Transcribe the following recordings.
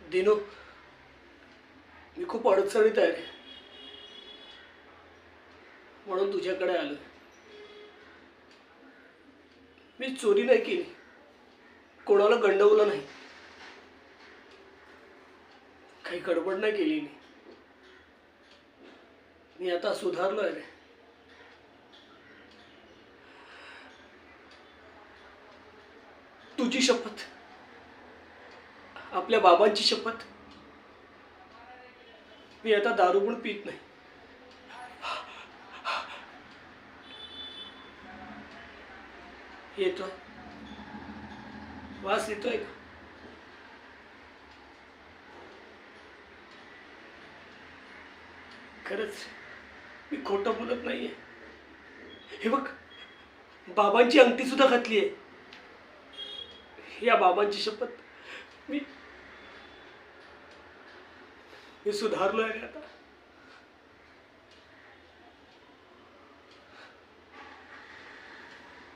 दिनू, मी खूप अडचणीत आहे रे, म्हणून तुझ्याकडे आलोय. मी चोरी नाही केली, कोणाला गंडवलं नाही, काही गडबड नाही केली. मी आता सुधारलोय रे. तुझी शपथ, आपल्या बाबांची शपथ, मी आता दारू पण पित नाही. येतोय वास येतोय का? खरंच मी खोटं बोलत नाहीये. हे बघ, बाबांची अंगठी सुद्धा घातली आहे. या बाबांची शपथ, मी मी सुधारलोय रे आता.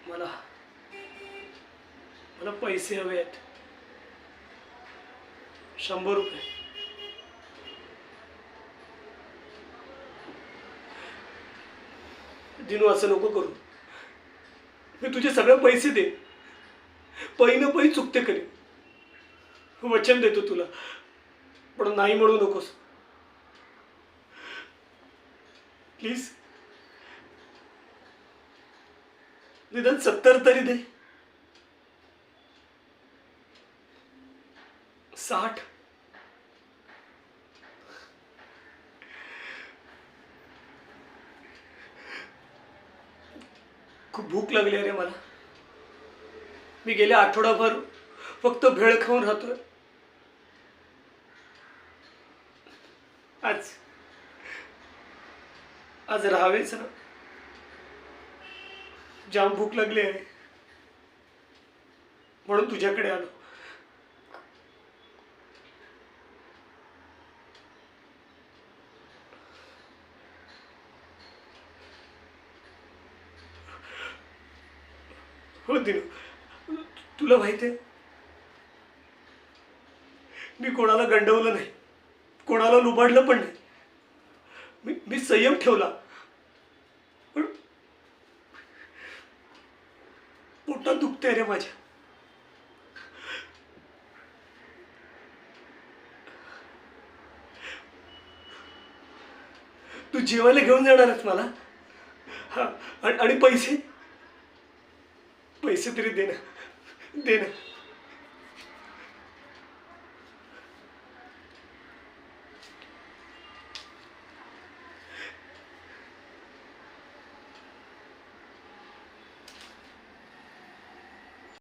मला मला पैसे हवे आहेत, 100 रुपये. दिनू, असं नको करू. मी तुझे सगळे पैसे दे, पै न पै चुकते करी, वचन देतो तुला, पण नाही म्हणू नकोस प्लीज. निदान 70 तरी दे. 60. खूप भूक लागली रे मला. मी गेल्या आठवडाभर फक्त भेळ खाऊन राहतोय. आज आज राहावेच ना. जाम भूक लागली आहे, म्हणून तुझ्याकडे आलो. हो दिनू, तुला माहिती आहे, मी कोणाला गंडवलं नाही, कोणाला लुबाडलं पण नाही. मी संयम ठेवला, पण पोटात दुखतंय रे माझ्या. तू जेवायला घेऊन जाणार आहेस मला? हा, आणि पैसे पैसे तरी दे ना, दे ना.